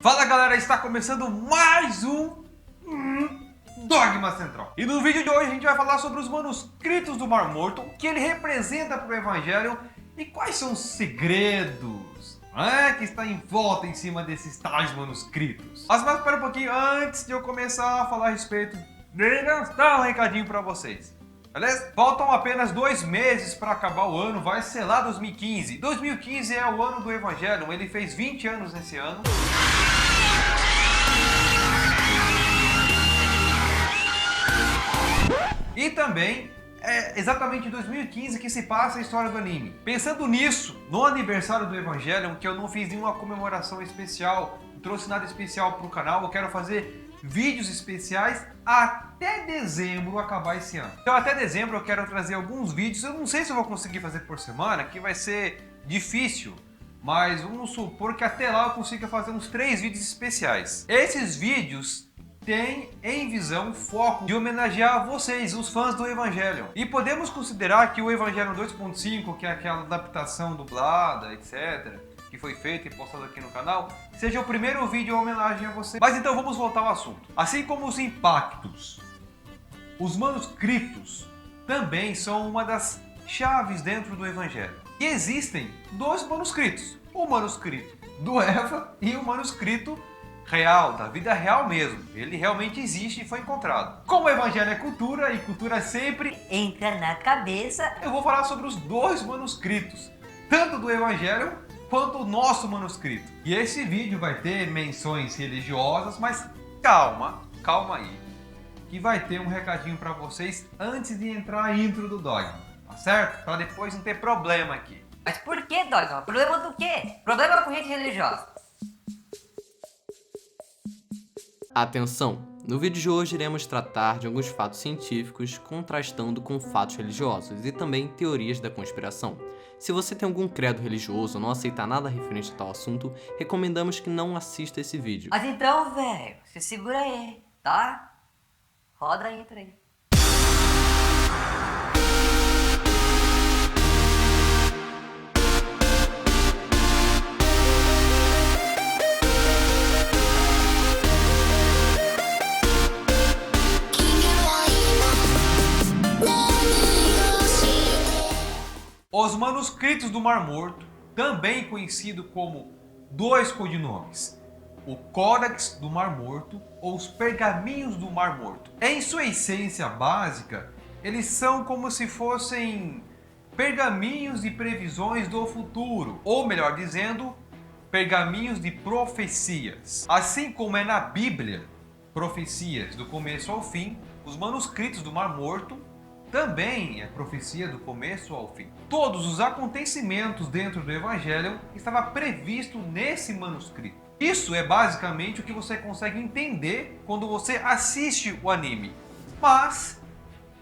Fala galera, está começando mais um Dogma Central. E no vídeo de hoje a gente vai falar sobre os manuscritos do Mar Morto, o que ele representa para o Evangelho e quais são os segredos que está em volta em cima desses tais manuscritos. Mas espera um pouquinho antes de eu começar a falar a respeito deles, dar um recadinho para vocês. Beleza? Faltam apenas 2 meses para acabar o ano, vai ser lá 2015. 2015 é o ano do Evangelho, ele fez 20 anos nesse ano. E também é exatamente em 2015 que se passa a história do anime. Pensando nisso, no aniversário do Evangelion, que eu não fiz nenhuma comemoração especial, não trouxe nada especial para o canal, eu quero fazer vídeos especiais até dezembro acabar esse ano. Então até dezembro eu quero trazer alguns vídeos, eu não sei se eu vou conseguir fazer por semana, que vai ser difícil, mas vamos supor que até lá eu consiga fazer uns 3 vídeos especiais. Esses vídeos tem em visão foco de homenagear vocês, os fãs do Evangelion. E podemos considerar que o Evangelion 2.5, que é aquela adaptação dublada, etc., que foi feita e postada aqui no canal, seja o primeiro vídeo em homenagem a você. Mas então vamos voltar ao assunto. Assim como os impactos, os manuscritos também são uma das chaves dentro do Evangelho. E existem 2 manuscritos. O manuscrito do Eva e o manuscrito real, da vida real mesmo. Ele realmente existe e foi encontrado. Como o Evangelho é cultura e cultura sempre entra na cabeça, eu vou falar sobre os 2 manuscritos, tanto do Evangelho quanto o nosso manuscrito. E esse vídeo vai ter menções religiosas, mas calma aí, que vai ter um recadinho para vocês antes de entrar a intro do Dogma, tá certo? Para depois não ter problema aqui. Mas por que, Dogma? Problema do quê? Problema com gente religiosa. Atenção! No vídeo de hoje iremos tratar de alguns fatos científicos contrastando com fatos religiosos e também teorias da conspiração. Se você tem algum credo religioso ou não aceitar nada referente a tal assunto, recomendamos que não assista esse vídeo. Mas então, velho, se segura aí, tá? Roda a intro aí. Os manuscritos do Mar Morto, também conhecido como 2 codinomes, o Códex do Mar Morto ou os Pergaminhos do Mar Morto. Em sua essência básica, eles são como se fossem pergaminhos de previsões do futuro, ou melhor dizendo, pergaminhos de profecias. Assim como é na Bíblia, profecias do começo ao fim, os manuscritos do Mar Morto também é profecia do começo ao fim. Todos os acontecimentos dentro do Evangelho estava previsto nesse manuscrito. Isso é basicamente o que você consegue entender quando você assiste o anime. Mas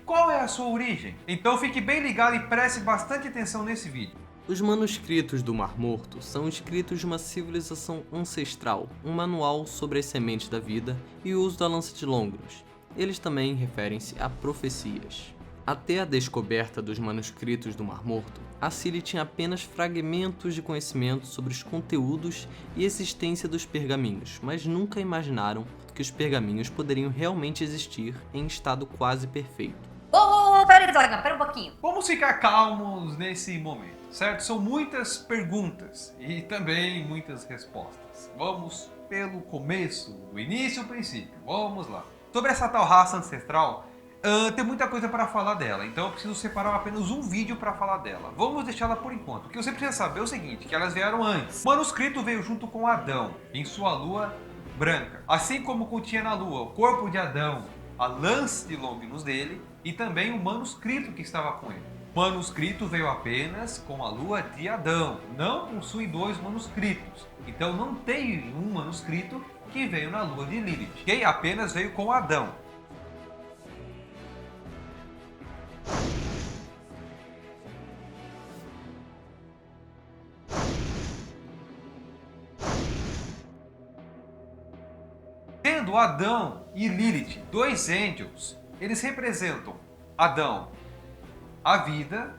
qual é a sua origem? Então fique bem ligado e preste bastante atenção nesse vídeo. Os manuscritos do Mar Morto são escritos de uma civilização ancestral, um manual sobre as sementes da vida e o uso da lança de Longros. Eles também referem-se a profecias. Até a descoberta dos manuscritos do Mar Morto, a Cili tinha apenas fragmentos de conhecimento sobre os conteúdos e existência dos pergaminhos, mas nunca imaginaram que os pergaminhos poderiam realmente existir em estado quase perfeito. Pera aí, Dogma, pera um pouquinho. Vamos ficar calmos nesse momento, certo? São muitas perguntas e também muitas respostas. Vamos pelo começo, o início e o princípio. Vamos lá. Sobre essa tal raça ancestral, tem muita coisa para falar dela, então eu preciso separar apenas um vídeo para falar dela. Vamos deixá-la por enquanto. O que você precisa saber é o seguinte, que elas vieram antes. O manuscrito veio junto com Adão, em sua lua branca. Assim como continha na lua o corpo de Adão, a lança de Longinus dele e também o manuscrito que estava com ele. O manuscrito veio apenas com a lua de Adão, não possui 2 manuscritos. Então não tem um manuscrito que veio na lua de Lilith. Quem apenas veio com Adão. Sendo Adão e Lilith 2 angels, eles representam Adão, a vida,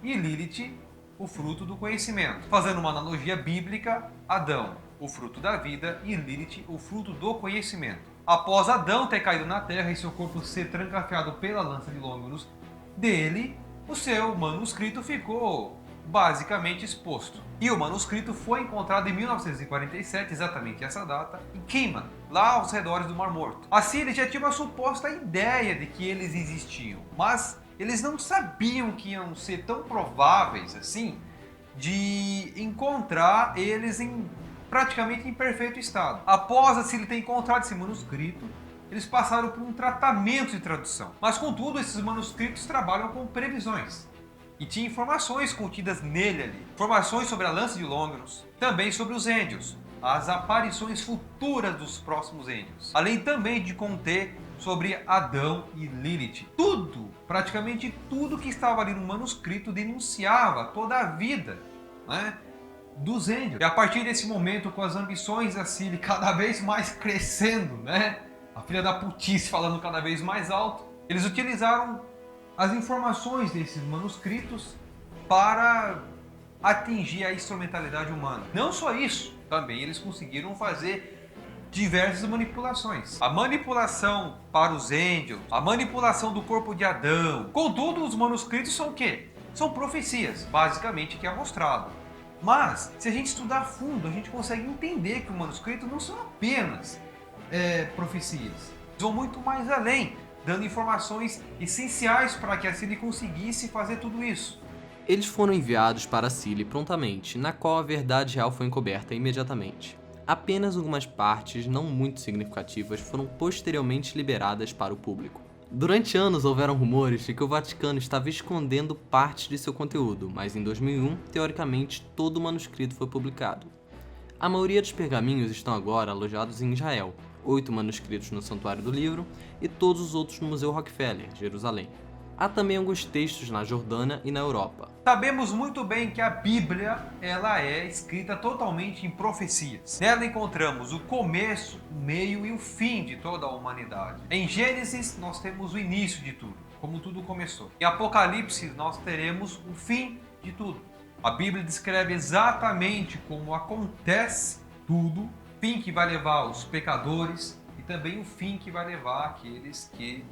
e Lilith, o fruto do conhecimento. Fazendo uma analogia bíblica, Adão o fruto da vida, e Lilith, o fruto do conhecimento. Após Adão ter caído na terra e seu corpo ser trancafiado pela lança de Longinus dele, o seu manuscrito ficou basicamente exposto. E o manuscrito foi encontrado em 1947, exatamente essa data, em Kimman, lá aos redores do Mar Morto. Assim, ele já tinha uma suposta ideia de que eles existiam, mas eles não sabiam que iam ser tão prováveis assim de encontrar eles praticamente em perfeito estado. Após assim, ele ter encontrado esse manuscrito, eles passaram por um tratamento de tradução. Mas contudo, esses manuscritos trabalham com previsões. E tinha informações contidas nele ali. Informações sobre a lança de Longinus, também sobre os Êndios, as aparições futuras dos próximos Êndios. Além também de conter sobre Adão e Lilith. Tudo, praticamente tudo que estava ali no manuscrito denunciava toda a vida, né, dos Êndios. E a partir desse momento, com as ambições da Cili cada vez mais crescendo, né, a filha da putice falando cada vez mais alto, eles utilizaram as informações desses manuscritos para atingir a instrumentalidade humana. Não só isso, também eles conseguiram fazer diversas manipulações. A manipulação para os Êndios, a manipulação do corpo de Adão. Contudo, os manuscritos são o quê? São profecias, basicamente, que é mostrado. Mas, se a gente estudar a fundo, a gente consegue entender que o manuscrito não são apenas profecias. Eles vão muito mais além, dando informações essenciais para que a Cili conseguisse fazer tudo isso. Eles foram enviados para Cili prontamente, na qual a verdade real foi encoberta imediatamente. Apenas algumas partes não muito significativas foram posteriormente liberadas para o público. Durante anos houveram rumores de que o Vaticano estava escondendo partes de seu conteúdo, mas em 2001, teoricamente, todo o manuscrito foi publicado. A maioria dos pergaminhos estão agora alojados em Israel, 8 manuscritos no Santuário do Livro e todos os outros no Museu Rockefeller, Jerusalém. Há também alguns textos na Jordânia e na Europa. Sabemos muito bem que a Bíblia ela é escrita totalmente em profecias. Nela encontramos o começo, o meio e o fim de toda a humanidade. Em Gênesis nós temos o início de tudo, como tudo começou. Em Apocalipse nós teremos o fim de tudo. A Bíblia descreve exatamente como acontece tudo, o fim que vai levar os pecadores e também o fim que vai levar aqueles que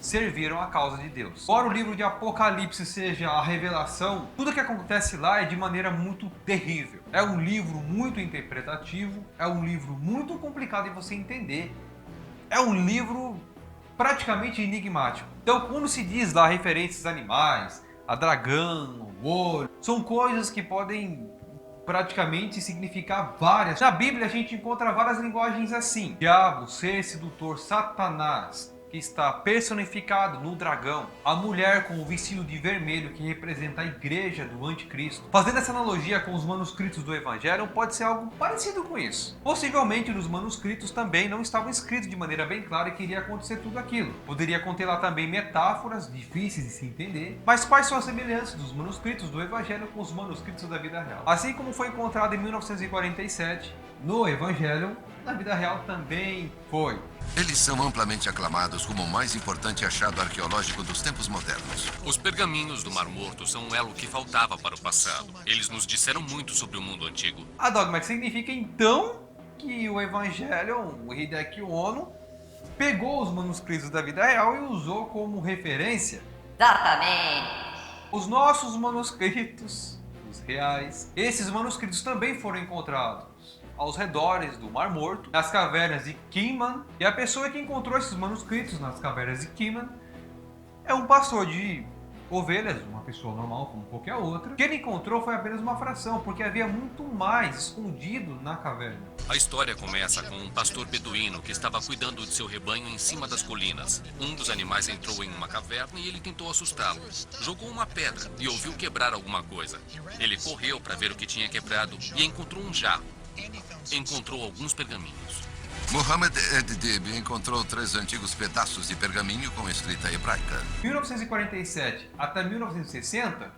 serviram a causa de Deus. Embora o livro de Apocalipse seja a revelação, tudo que acontece lá é de maneira muito terrível. É um livro muito interpretativo, é um livro muito complicado de você entender, é um livro praticamente enigmático. Então, quando se diz lá referências a animais, a dragão, o olho, são coisas que podem praticamente significar várias. Na Bíblia a gente encontra várias linguagens assim: diabo, ser sedutor, Satanás, que está personificado no dragão, a mulher com o vestido de vermelho que representa a igreja do anticristo. Fazendo essa analogia com os manuscritos do Evangelho, pode ser algo parecido com isso. Possivelmente nos manuscritos também não estavam escritos de maneira bem clara que iria acontecer tudo aquilo. Poderia conter lá também metáforas difíceis de se entender, mas quais são as semelhanças dos manuscritos do Evangelho com os manuscritos da vida real? Assim como foi encontrado em 1947 no Evangelho, na vida real também foi. Eles são amplamente aclamados como o mais importante achado arqueológico dos tempos modernos. Os pergaminhos do Mar Morto são um elo que faltava para o passado. Eles nos disseram muito sobre o mundo antigo. A dogma significa então que o Evangelho, o Hideki Ono, pegou os manuscritos da vida real e usou como referência Exatamente. os nossos manuscritos, os reais. Esses manuscritos também foram encontrados aos redores do Mar Morto, nas cavernas de Kimman, e a pessoa que encontrou esses manuscritos nas cavernas de Kimman é um pastor de ovelhas, uma pessoa normal como qualquer outra. O que ele encontrou foi apenas uma fração, porque havia muito mais escondido na caverna. A história começa com um pastor beduíno que estava cuidando de seu rebanho em cima das colinas. Um dos animais entrou em uma caverna e ele tentou assustá-lo. Jogou uma pedra e ouviu quebrar alguma coisa. Ele correu para ver o que tinha quebrado e encontrou um jarro. Encontrou alguns pergaminhos. Mohammed Ed-Dib encontrou 3 antigos pedaços de pergaminho com escrita hebraica. 1947 até 1960,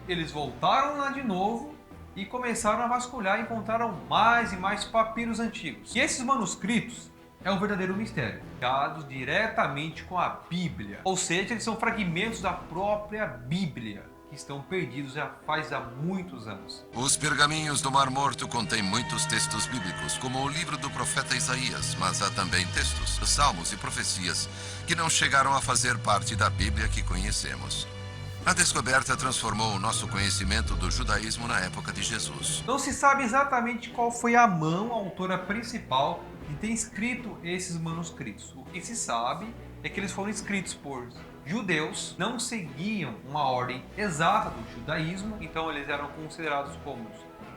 eles voltaram lá de novo e começaram a vasculhar e encontraram mais e mais papiros antigos. E esses manuscritos é um verdadeiro mistério, ligados diretamente com a Bíblia. Ou seja, eles são fragmentos da própria Bíblia, que estão perdidos já faz há muitos anos. Os pergaminhos do Mar Morto contêm muitos textos bíblicos, como o livro do profeta Isaías, mas há também textos, salmos e profecias que não chegaram a fazer parte da Bíblia que conhecemos. A descoberta transformou o nosso conhecimento do judaísmo na época de Jesus. Não se sabe exatamente qual foi a mão, a autora principal, que tem escrito esses manuscritos. O que se sabe é que eles foram escritos por judeus, não seguiam uma ordem exata do judaísmo, então eles eram considerados como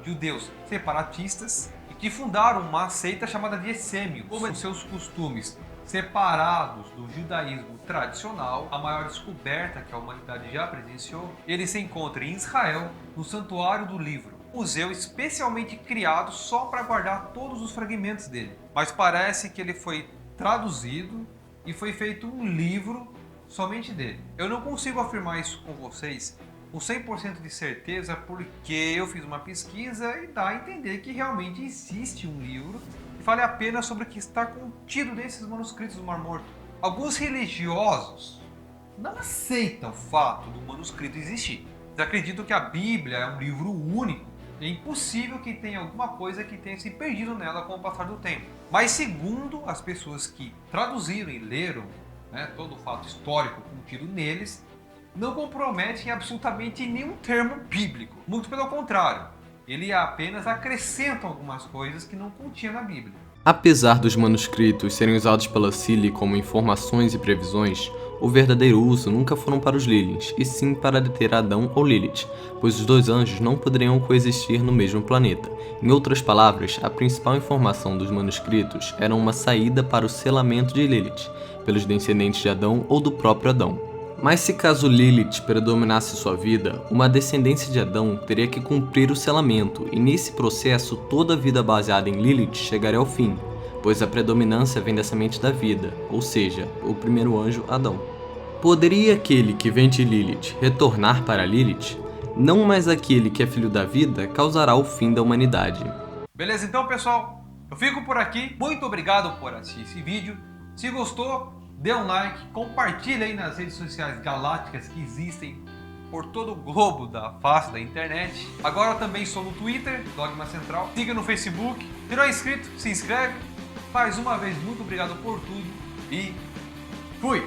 judeus separatistas e que fundaram uma seita chamada de Essêmios, com seus costumes separados do judaísmo tradicional. A maior descoberta que a humanidade já presenciou, ele se encontra em Israel, no Santuário do Livro, um museu especialmente criado só para guardar todos os fragmentos dele. Mas parece que ele foi traduzido e foi feito um livro somente dele. Eu não consigo afirmar isso com vocês com 100% de certeza, porque eu fiz uma pesquisa e dá a entender que realmente existe um livro que fale apenas sobre o que está contido nesses manuscritos do Mar Morto. Alguns religiosos não aceitam o fato do manuscrito existir. Eles acreditam que a Bíblia é um livro único. É impossível que tenha alguma coisa que tenha se perdido nela com o passar do tempo. Mas segundo as pessoas que traduziram e leram todo o fato histórico contido neles, não comprometem absolutamente nenhum termo bíblico. Muito pelo contrário, ele apenas acrescenta algumas coisas que não continha na Bíblia. Apesar dos manuscritos serem usados pela Cilly como informações e previsões, o verdadeiro uso nunca foram para os Lilins, e sim para deter Adão ou Lilith, pois os dois anjos não poderiam coexistir no mesmo planeta. Em outras palavras, a principal informação dos manuscritos era uma saída para o selamento de Lilith, pelos descendentes de Adão ou do próprio Adão. Mas se caso Lilith predominasse sua vida, uma descendência de Adão teria que cumprir o selamento, e nesse processo toda a vida baseada em Lilith chegaria ao fim, pois a predominância vem da semente da vida, ou seja, o primeiro anjo Adão. Poderia aquele que vem de Lilith retornar para Lilith? Não mais aquele que é filho da vida causará o fim da humanidade. Beleza, então pessoal, eu fico por aqui. Muito obrigado por assistir esse vídeo. Se gostou, dê um like, compartilhe aí nas redes sociais galácticas que existem por todo o globo da face da internet. Agora eu também sou no Twitter, Dogma Central. Siga no Facebook. Se não é inscrito, se inscreve. Mais uma vez, muito obrigado por tudo e fui!